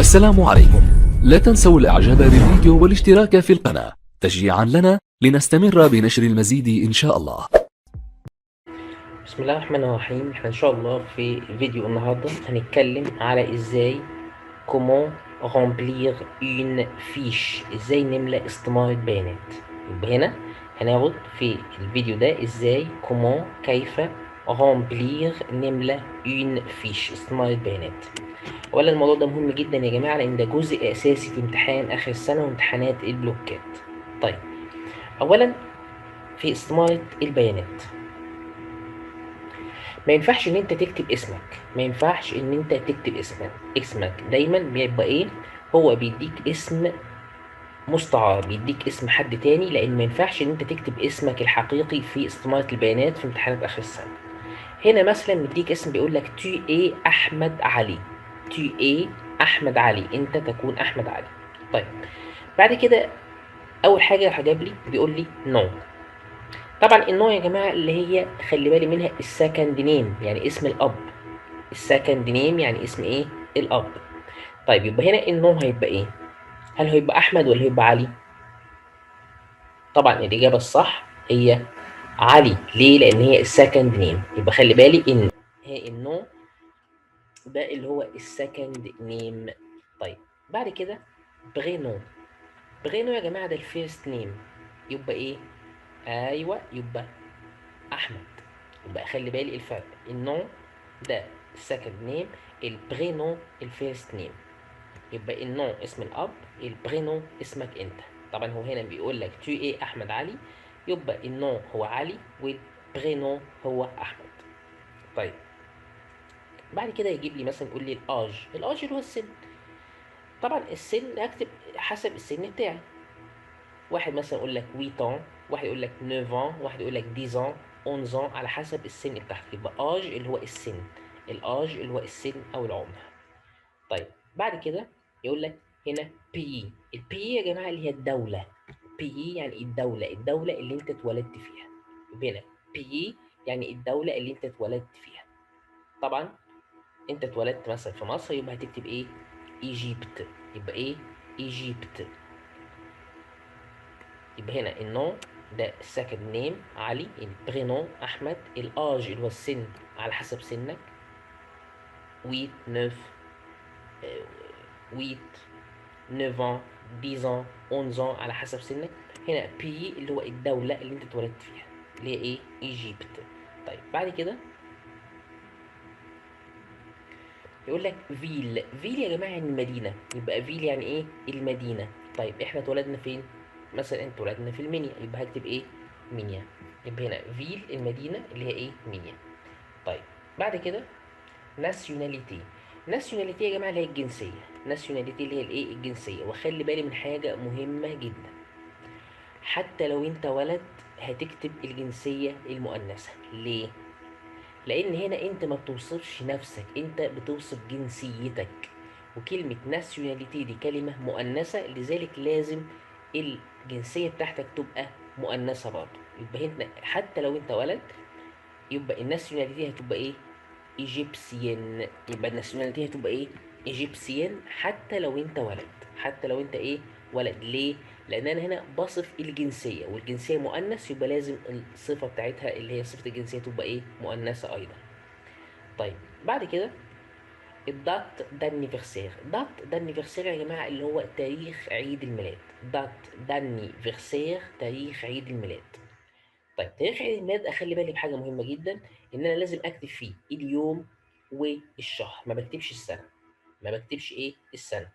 السلام عليكم. لا تنسوا الاعجاب بالفيديو والاشتراك في القناة تشجيعا لنا لنستمر بنشر المزيد ان شاء الله. بسم الله الرحمن الرحيم. احنا ان شاء الله في فيديو النهارده هنتكلم على ازاي comment remplir une fiche، ازاي نملى استمارة بيانات. يبقى هنا هناخد في الفيديو ده ازاي كيف remplir نملى une fiche استمارة بيانات. اولا الموضوع ده مهم جدا يا جماعة، لان ده جزء اساسي في امتحان اخر السنة وامتحانات البلوكات. طيب، اولا في استمارة البيانات ما ينفعش ان انت تكتب اسمك، ما ينفعش ان انت تكتب اسمك دايما بيبقى ايه، هو بيديك اسم مستعار، بيديك اسم حد تاني، لان ما ينفعش ان انت تكتب اسمك الحقيقي في استمارة البيانات في امتحانات اخر السنة. هنا مثلا مديك اسم بيقول لك تي ايه احمد علي، تي ايه احمد علي، انت تكون احمد علي. طيب، بعد كده اول حاجة راح جاب لي بيقول لي نو. طبعا النو يا جماعة اللي هي خلي بالي منها السكند نيم، يعني اسم الاب. السكند نيم يعني اسم ايه، الاب. طيب يبقى هنا النوم هيبقى ايه، هل هيبقى احمد ولا هيبقى علي؟ طبعا الاجابه الصح هي علي. ليه؟ لان هي السكند نيم. يبقى خلي بالي ان هي النوم ده اللي هو السكند نيم. طيب بعد كده برينو. برينو يا جماعه ده الفيرست نيم، يبقى ايه؟ ايوه يبقى احمد. يبقى خلي بالي الفرق، النوم ده السكند نيم، البرينو الفيرست نيم. يبقى النون اسم الاب، البرينو اسمك انت. طبعا هو هنا بيقول لك تو ايه احمد علي، يبقى النون هو علي والبرينو هو احمد. طيب بعد كده يجيب لي مثلا يقول لي الاج اللي هو السن. طبعا السن هكتب حسب السن بتاعي. واحد مثلا يقول لك 8 ans، واحد يقول لك 9 ans، واحد يقول لك 10 ans، 11 ans، على حسب السن بتاعتك. يبقى اج اللي هو السن، الاج اللي هو السن او العمر. طيب بعد كده يقول لك هنا بي. البي يا جماعه اللي هي الدوله. بي يعني الدوله، الدوله اللي انت اتولدت فيها. يبقى هنا بي يعني الدوله اللي انت اتولدت فيها. طبعا انت اتولدت مثلا في مصر، يبقى هتكتب ايه؟ ايجيبت. يبقى ايه؟ ايجيبت. يبقى هنا النون ده السكند نيم علي، البرينون احمد، الاج اللي هو السن على حسب سنك، ويت نوف، ويت 9 ans، 10 ans، 11 ans على حسب سنك. هنا بي اللي هو الدولة اللي انت اتولدت فيها، اللي هي ايه؟ ايجيبت. طيب بعد كده يقول لك فيل. فيل يا جماعة يعني المدينة، يبقى فيل يعني ايه؟ المدينة. طيب احنا اتولدنا فين؟ مثلا انت اتولدنا في المنيا، يبقى هكتب ايه؟ منيا. يبقى هنا فيل المدينة اللي هي ايه؟ منيا. طيب بعد كده ناسيوناليتي. ناسيوناليتي يا جماعة اللي هي الجنسية. ناسيوناليتي اللي هي الايه؟ الجنسية. وخلي بالي من حاجة مهمة جدا، حتى لو انت ولد هتكتب الجنسية المؤنثة. ليه؟ لأن هنا انت ما بتوصفش نفسك، انت بتوصف جنسيتك. وكلمة ناسيوناليتي دي كلمة مؤنثة، لذلك لازم الجنسية بتاعتك تبقى مؤنثة برضه. يبقى هنا حتى لو انت ولد، يبقى الناسيوناليتي هتبقى ايه؟ ايجيبسيان. يبقى الناسيوناليتي هتبقى ايه؟ ايجيبسيان حتى لو انت ولد، حتى لو انت ايه؟ ولد. ليه؟ لان انا هنا بصف الجنسيه، والجنسيه مؤنث، يبقى لازم الصفه بتاعتها اللي هي صفه الجنسيه تبقى ايه؟ مؤنثه ايضا. طيب بعد كده الدات دانيفرسير. دات دانيفرسير يا جماعه اللي هو تاريخ عيد الميلاد. دات دانيفرسير تاريخ عيد الميلاد. طيب تاريخ عيد الميلاد اخلي بالي بحاجه مهمه جدا، ان انا لازم اكتب فيه اليوم والشهر، ما بكتبش السنه، ما بكتبش ايه؟ السنه.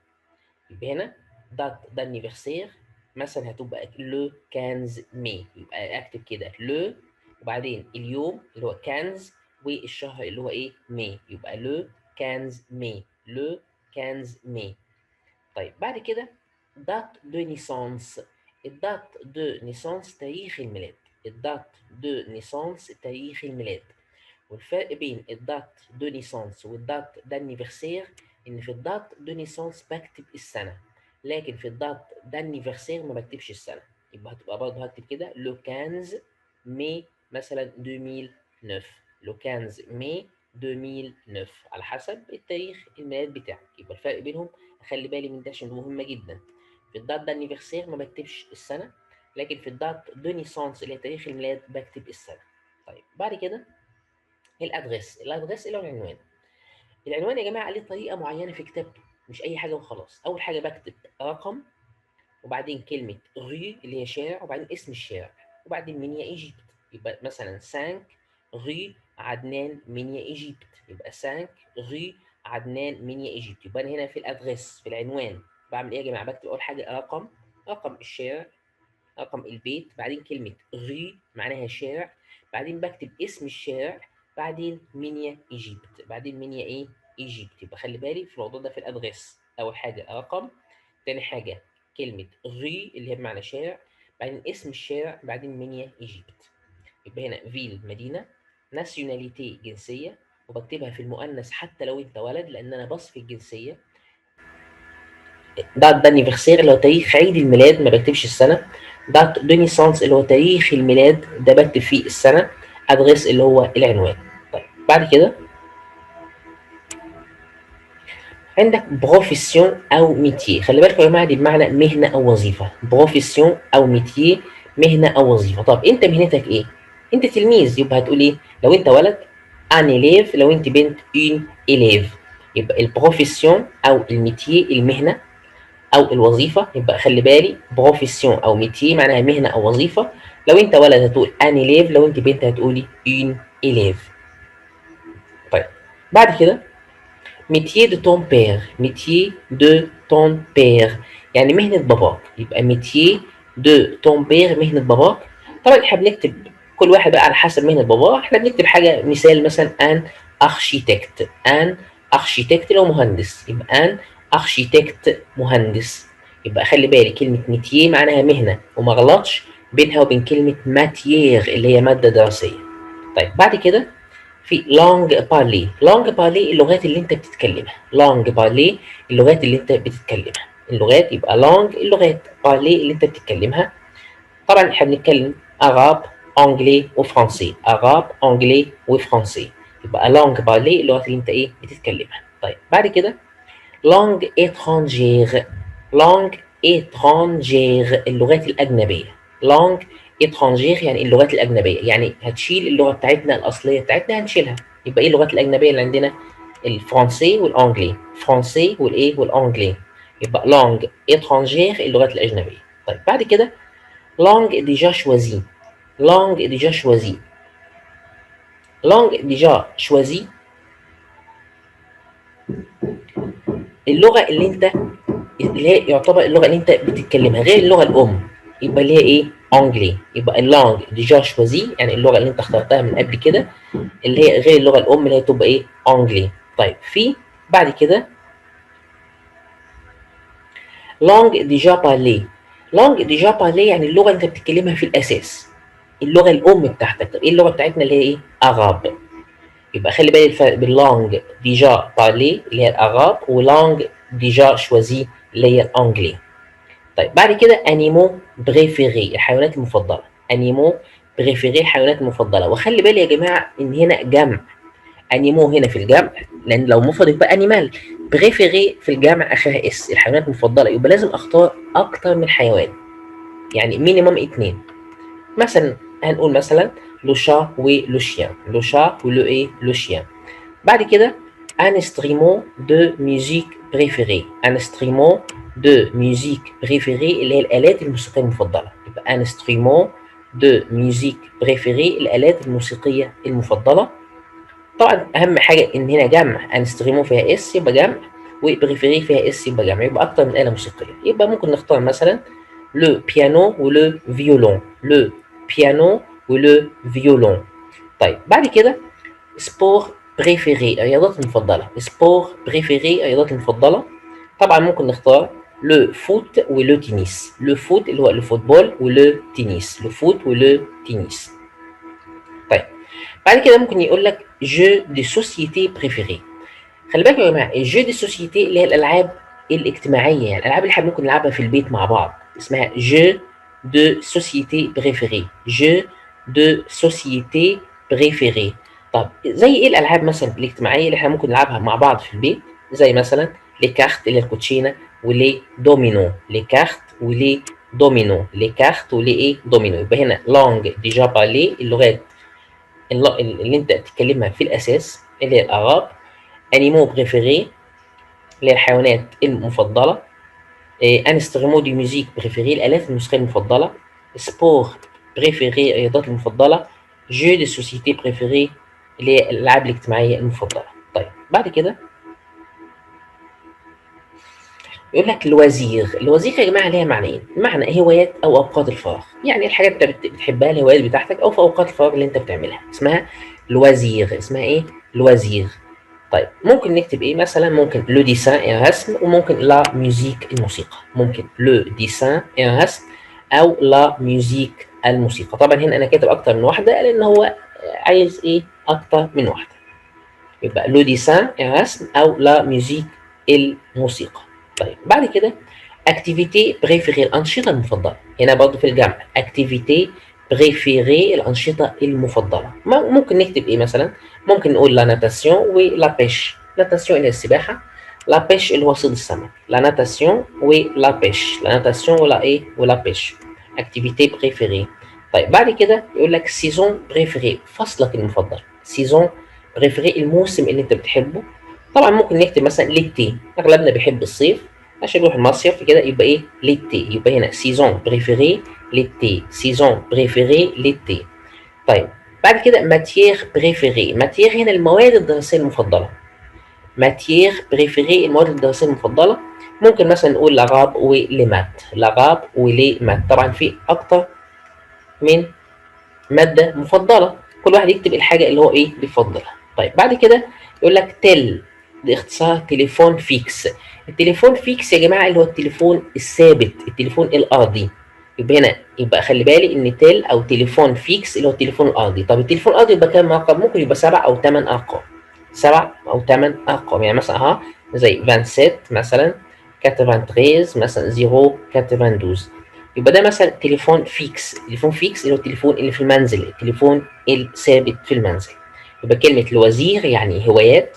يبقى هنا دات دانيفرسير مثلا هتبقى لو 15 مي، يبقى اكتب كده لو وبعدين اليوم اللي هو 15 والشهر اللي هو ايه؟ مي، يبقى لو 15 مي، لو 15 مي. طيب بعد كده دات دو نيسانس. الدات دو نيسانس تاريخ الميلاد، الدات دو نيسانس تاريخ الميلاد. والفرق بين الدات دو نيسانس والدات دانيفرسير ان في الدات دو نيسانس بكتب السنة، لكن في الدات دانيفرسير ما بكتبش السنة. يبقى هتبقى برضه هكتب كده لو 15 مي مثلا 2009، لو 15 مي 2009 على حسب التاريخ الميلاد بتاعك. يبقى الفرق بينهم اخلي بالي من ده عشان ده مهمه جدا. في الدات دانيفرسير ما بكتبش السنه، لكن في الدات دو نيسانس اللي هي تاريخ الميلاد بكتب السنه. طيب بعد كده الادريس اللي هو العنوان. العنوان يا جماعه ليه طريقه معينه في كتابته، مش اي حاجه وخلاص. اول حاجه بكتب رقم، وبعدين كلمه رue اللي هي شارع، وبعدين اسم الشارع، وبعدين منيا ايجيبت. يبقى مثلا 5 رue عدنان منيا ايجيبت، يبقى 5 رue عدنان منيا ايجيبت. يبقى انا هنا في الادريس في العنوان بعمل ايه يا جماعه؟ بكتب اول حاجه رقم الشارع، رقم البيت، بعدين كلمة ري معناها شارع، بعدين بكتب اسم الشارع، بعدين منيا ايجيبت، بعدين منيا ايه؟ ايجيبت. يبقى خلي بالي في الموضوع ده في الادريس. اول حاجة رقم، تاني حاجة كلمة ري اللي هي بمعنى شارع، بعدين اسم الشارع، بعدين منيا ايجيبت. يبقى هنا فيل مدينة، ناسيوناليتي جنسية، وبكتبها في المؤنث حتى لو انت ولد لان انا بصف الجنسية. دات دانيفرسير اللي هو تاريخ عيد الميلاد، ما بكتبش السنة. دات دو نيسانس اللي هو تاريخ الميلاد، ده بكتب فيه السنة. ادريس اللي هو العنوان. طيب بعد كده عندك بروفيسيون او ميتير. خلي بالكم يا جماعه دي بمعنى مهنه او وظيفه. بروفيسيون او ميتير، مهنه او وظيفه. طب انت مهنتك ايه؟ انت تلميذ، يبقى هتقول ايه لو انت ولد؟ ان اليف. لو انت بنت اون اليف. يبقى البروفيسيون او الميتير المهنه او الوظيفه. يبقى خلي بالي بروفيسيون او ميتي معناها مهنه او وظيفه. لو انت ولد هتقول ان اليف، لو انت بنت هتقولي اون اليف. طيب بعد كده ميتير دو تون بير. ميتير دو تون بير يعني مهنه باباك. يبقى ميتير دو تون بير مهنه باباك. طبعا احنا بنكتب كل واحد بقى على حسب مهنه باباه. احنا بنكتب حاجه مثال مثلا ان ارشيتكت. ان ارشيتكت لو مهندس، يبقى ان ارشيتكت مهندس. يبقى خلي بالي كلمه ميتير معناها مهنه، وما غلطش بينها وبين كلمه ماتيير اللي هي ماده دراسيه. طيب بعد كده في لونج بارلي. لونج بارلي اللغات اللي انت بتتكلمها. لونج بارلي اللغات اللي انت بتتكلمها. اللغات يبقى لونج اللغات، بارلي اللي انت بتتكلمها. طبعا احنا بنتكلم عرب، انجلي وفرنسي. عرب، انجلي وفرنسي. يبقى لونج بارلي اللغات اللي انت ايه بتتكلمها. طيب بعد كده لونج étrangère. لونج étrangère اللغات الأجنبية. لونج étrangère يعني اللغات الأجنبية، يعني هتشيل اللغة بتاعتنا الأصلية بتاعتنا هنشيلها. يبقى إيه اللغات الأجنبية اللي عندنا؟ الفرنسي والأنجلي. فرنسي والإيه والأنجلي. يبقى لونج étrangère اللغات الأجنبية. طيب بعد كده لونج déjà choisie. لونج déjà choisie. لونج déjà choisie اللغة اللي أنت اللي هي يعتبر اللغه اللي انت بتتكلمها غير اللغه الام. يبقى اللي هي ايه؟ انجلي. يبقى اللانج ديجا شوازي يعني اللغه اللي انت اخترتها من قبل كده اللي هي غير اللغه الام اللي هي تبقى ايه؟ انجلي. طيب في بعد كده لانج ديجا بارلي. لانج ديجا بارلي يعني اللغه اللي انت بتتكلمها في الاساس، اللغه الام بتاعتك. طب ايه اللغه بتاعتنا اللي هي ايه؟ اراب. يبقى خلي بالك الفرق بين لانج ديجا بارلي اللي هي الاراب ولانج ديجا شوازي اللي هي الانجلي. طيب بعد كده انيمو بريفيري الحيوانات المفضله. انيمو بريفيري الحيوانات المفضله. وخلي بالي يا جماعه ان هنا جمع. انيمو هنا في الجمع لان لو مفرد يبقى انيمال. بريفيري في الجمع اخرها اس الحيوانات المفضله. يبقى لازم اختار اكتر من حيوان، يعني مينيمم 2. مثلا هنقول مثلا لو شا ولو شيان. لو شا ولو ايه لو شيان. بعد كده un instrument de musique préféré. un instrument de musique préféré اللي هي الآلات الموسيقية المفضلة. يبقى un instrument de musique préféré الآلات الموسيقية المفضلة. طبعا أهم حاجة إن هنا جمع. un instrument فيها اس يبقى جمع، وبريفيري فيها اس يبقى جمع، يبقى أكتر من آلة موسيقية. يبقى ممكن نختار مثلا le piano ولو violon. le piano ولو violon. طيب بعد كده سبور بريفيري الرياضات المفضلة. سبور بريفيري الرياضات المفضلة. طبعا ممكن نختار لو فوت ولو تنس. لو فوت اللي هو الفوتبول ولو تنس. لو فوت ولو تنس. طيب بعد كده ممكن يقول لك جو دي سوسيتي بريفيري. خلي بالك يا جماعة الجو دي سوسيتي اللي هي الألعاب الاجتماعية، يعني الألعاب اللي احنا ممكن نلعبها في البيت مع بعض اسمها جو دو سوسيتي بريفيري. جو دو سوسيتي بريفيري. طب زي ايه الالعاب مثلا الاجتماعيه اللي احنا ممكن نلعبها مع بعض في البيت؟ زي مثلا لي كارت اللي هي الكوتشينه، ولي دومينو، لي كارت ولي دومينو، لي كارت ولي ايه دومينو. يبقى هنا لونج ديجا بالي، اللغات اللي انت تتكلمها في الاساس اللي هي الاراب. انيمو بريفيري اللي هي الحيوانات المفضله. انسترومو دي ميوزيك بريفيري، الالات الموسيقيه المفضله. سبور بريفيري، الرياضات المفضله. جو دي سوسيتي بريفيري اللي هي الالعاب الاجتماعيه المفضله. طيب بعد كده يقول لك الوزير. الوزير يا جماعه ليها معنيين، معنى هوايات او اوقات الفراغ، يعني الحاجات انت بتحبها، الهوايات بتاعتك او في اوقات الفراغ اللي انت بتعملها اسمها الوزير. اسمها ايه؟ الوزير. طيب ممكن نكتب ايه مثلا؟ ممكن لو ديسان الرسم، وممكن لا ميوزيك الموسيقى. ممكن لو ديسان الرسم او لا ميوزيك الموسيقى. طبعا هنا انا كاتب اكتر من واحده لان هو عايز ايه؟ اكتر من واحده. يبقى لو ديسان الرسم او لا ميوزيك الموسيقى. طيب بعد كده اكتيفيتي بريفيري، الانشطه المفضله. هنا برضه في الجمع اكتيفيتي بريفيري، الانشطه المفضله. ممكن نكتب ايه مثلا؟ ممكن نقول لا ناتاسيون ولا بيش. ناتاسيون اللي هي السباحه، لا بيش اللي هو صيد السمك. لا ناتاسيون ولا بيش، لا ناتاسيون ولا ايه ولا بيش. اكتيفيتي بريفيري. طيب بعد كده يقول لك سيزون بريفيري، فصلك المفضل. سيزون بريفيري، الموسم اللي انت بتحبه. طبعا ممكن نكتب مثلا ليتي، اغلبنا بيحب الصيف عشان يروح المصيف كده، يبقى ايه؟ ليتي. يبقى هنا سيزون بريفيري ليتي، سيزون بريفيري ليتي. طيب بعد كده ماتيير بريفيري. ماتيير هنا المواد الدراسيه المفضله. ماتيير بريفيري، المواد الدراسيه المفضله. ممكن مثلا نقول لغاب ولي مات، لغاب ولي مات. طبعا في اكتر من ماده مفضله، كل واحد يكتب الحاجه اللي هو ايه بيفضلها. طيب بعد كده يقول لك تل، ده اختصار تليفون فيكس. التليفون فيكس يا جماعه اللي هو التليفون الثابت، التليفون الارضي. يبقى هنا يبقى خلي بالي ان تل او تليفون فيكس اللي هو التليفون الارضي. طب التليفون الارضي يبقى كام رقم؟ ممكن يبقى 7 او 8 ارقام. 7 او 8 ارقام، يعني مثلا اها زي 27 مثلا، 93 مثلا، 092. يبقى ده مثلا تليفون فيكس. تليفون فيكس اللي هو التليفون اللي في المنزل، التليفون الثابت في المنزل. يبقى كلمة الوزير يعني هوايات،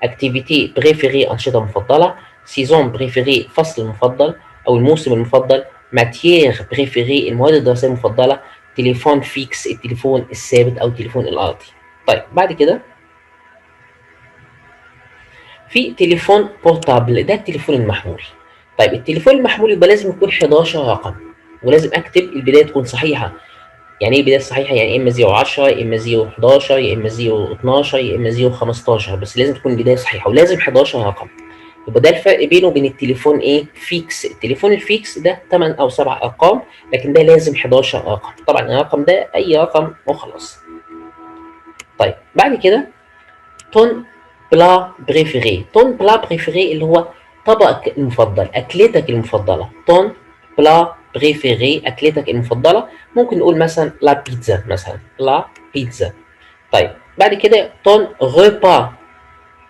اكتيفيتي بريفيري أنشطة مفضلة، سيزون بريفيري فصل المفضل أو الموسم المفضل، ماتيير بريفيري المواد الدراسية المفضلة، تليفون فيكس التليفون الثابت أو التليفون الأرضي. طيب بعد كده في تليفون بورتابل، ده التليفون المحمول. طيب التليفون المحمول يبقى لازم يكون 11 رقم، ولازم اكتب البدايه تكون صحيحه. يعني ايه البدايه الصحيحه؟ يعني يا اما 010 يا اما 011 يا اما 012 يا اما 015، بس لازم تكون البدايه صحيحه ولازم 11 رقم. يبقى ده الفرق بينه وبين التليفون ايه فيكس. التليفون الفيكس ده 8 او 7 ارقام، لكن ده لازم 11 رقم. طبعا الرقم ده اي رقم وخلاص. طيب بعد كده تون بلا بريفيري. تون بلا بريفيري اللي هو طبقك المفضل، اكلتك المفضله. تون بلا بريفيري اكلتك المفضله. ممكن نقول مثلا لا بيتزا مثلا، لا بيتزا. طيب بعد كده تون ريبا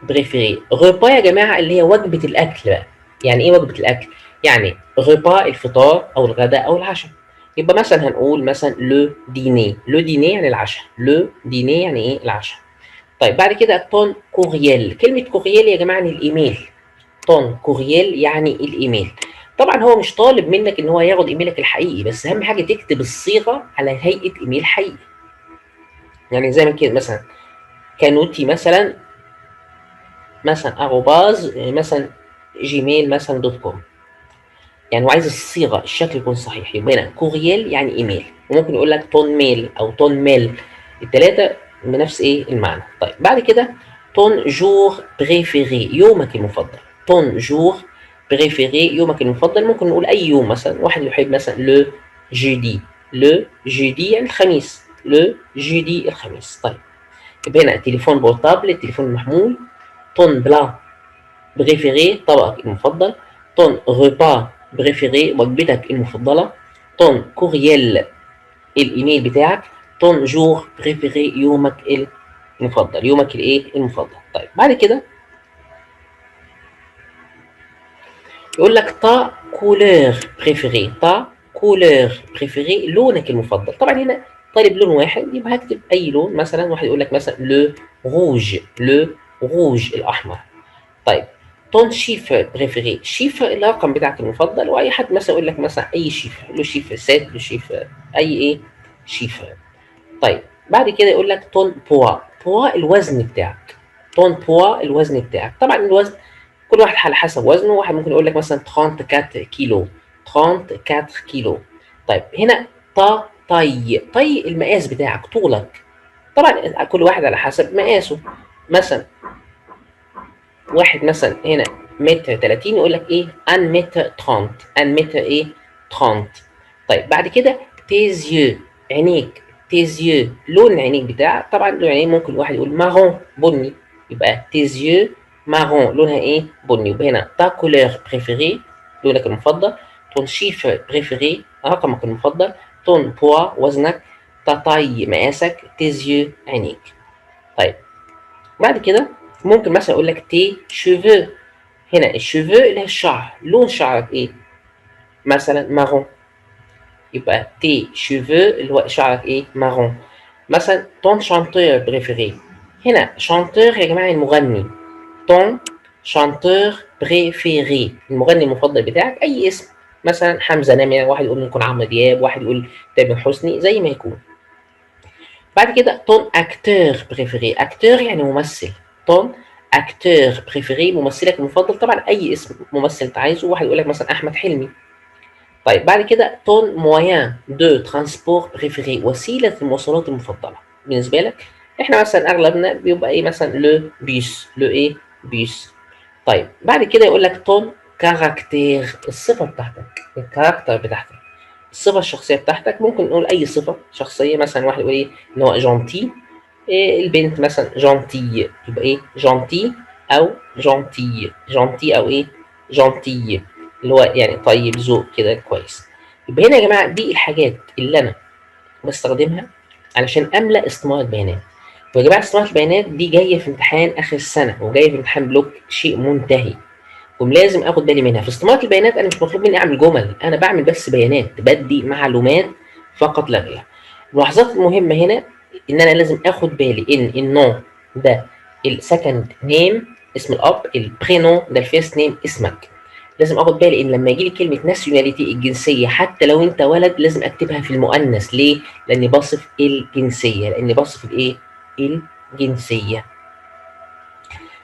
بريفيري. ريبا يا جماعه اللي هي وجبه الاكل بقى. يعني ايه وجبه الاكل؟ يعني ريبا الفطار او الغداء او العشاء. يبقى مثلا هنقول مثلا لو ديني. لو ديني يعني العشاء، لو ديني يعني ايه العشاء. طيب بعد كده تون كورييل. كلمة كورييل يا جماعة يعني الإيميل. تون كورييل يعني الإيميل. طبعا هو مش طالب منك إن هو ياخد إيميلك الحقيقي، بس أهم حاجة تكتب الصيغة على هيئة إيميل حقيقي. يعني زي ما كده مثلا كانوتي مثلا، مثلا أروباز مثلا جيميل مثلا دوت كوم. يعني هو عايز الصيغة الشكل يكون صحيح. يبقى هنا كورييل يعني إيميل، وممكن يقول لك تون ميل أو تون ميل، التلاتة بنفس إيه المعنى. طيب بعد كده تون جور بريفيري، يومك المفضل. تون جور بريفيري يومك المفضل. ممكن نقول أي يوم، مثلا واحد يحب مثلا لو جودي. لو جودي يعني الخميس، لو جودي الخميس. طيب يبقى هنا تليفون بورتابل التليفون المحمول، تون بلا بريفيري طبقك المفضل، تون ريبا بريفيري وجبتك المفضلة، تون كورييل الايميل بتاعك، تون جور بريفيري يومك المفضل، يومك الايه المفضل. طيب بعد كده يقول لك تا كولور بريفيري. تا كولور بريفيري لونك المفضل. طبعا هنا طالب لون واحد، يبقى هكتب اي لون. مثلا واحد يقول لك مثلا لو روج، لو روج الاحمر. طيب ton chiffre préféré. chiffre الرقم بتاعك المفضل، واي حد مثلا يقول لك مثلا اي chiffre، له chiffre 7، له chiffre اي ايه chiffre. طيب بعد كده يقول لك ton poids. poids الوزن بتاعك. ton poids الوزن بتاعك. طبعا الوزن كل واحد على حسب وزنه. واحد ممكن يقول لك مثلا 34 كيلو، 34 كيلو. طيب هنا طي المقاس بتاعك، طولك. طبعا كل واحد على حسب مقاسه. مثلا واحد مثلا هنا متر 30 يقول لك ايه 1 متر 30، 1 متر ايه 30. طيب بعد كده تيزيو، عينيك. تيزيو لون عينيك بتاعك. طبعا لون عينيك ممكن واحد يقول مارون، بني، يبقى تيزيو مارون، لونها ايه بني. يبقى هنا تا كولور بريفيري، لونك المفضل. تون شيفر بريفيري، رقمك المفضل. تون بوا، وزنك. تا تاي، مقاسك. تيزيو، عينيك. طيب بعد كده ممكن مثلا اقول لك تي شيفو. هنا الشيفو اللي هي الشعر، لون شعرك ايه؟ مثلا مارون، يبقى تي شيفو اللي هو شعرك ايه؟ مارون. مثلا تون شانتور بريفيري. هنا شانتور يا جماعه المغني. تون شانتور بريفيري، المغني المفضل بتاعك اي اسم. مثلا حمزه نمره، واحد يقول ممكن عمرو دياب، واحد يقول تامر حسني، زي ما يكون. بعد كده تون اكتور بريفيري. اكتور يعني ممثل. تون اكتور بريفيري، ممثلك المفضل. طبعا اي اسم ممثل انت عايزه. واحد يقول لك مثلا احمد حلمي. طيب بعد كده تون موين دو ترانسبور بريفيري، وسيله المواصلات المفضله بالنسبه لك. احنا مثلا اغلبنا بيبقى ايه؟ مثلا لو بيس، لو ايه بيس. طيب بعد كده يقول لك تون كاركتير، الصفه بتاعتك، الكاركتر بتاعتك، الصفه الشخصيه بتاعتك. ممكن نقول اي صفه شخصيه. مثلا واحد يقول ايه ان هو جونتي، إيه البنت مثلا جونتي، يبقى ايه جونتي او جونتي، جونتي او ايه جونتي، اللي هو يعني طيب، ذوق كده كويس. يبقى هنا يا جماعه دي الحاجات اللي انا بستخدمها علشان املا استماره بيانات. ويا جماعه استماره البيانات دي جايه في امتحان اخر السنه، وجايه في امتحان بلوك، شيء منتهي ولازم اخد بالي منها. في استماره البيانات انا مش مطلوب مني اعمل جمل، انا بعمل بس بيانات، بدي معلومات فقط لا غير. الملاحظات المهمه هنا ان انا لازم اخد بالي ان النو ده السكند نيم، اسم الاب. البرينو ده الفيرست نيم، اسمك. لازم اخد بالي ان لما يجي لي كلمه ناسيوناليتي، الجنسيه، حتى لو انت ولد لازم اكتبها في المؤنث. ليه؟ لاني بصف الجنسيه، لاني بصف الايه الجنسيه.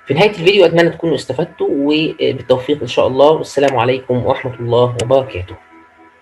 في نهاية الفيديو أتمنى تكونوا استفدتوا، وبالتوفيق إن شاء الله، والسلام عليكم ورحمة الله وبركاته.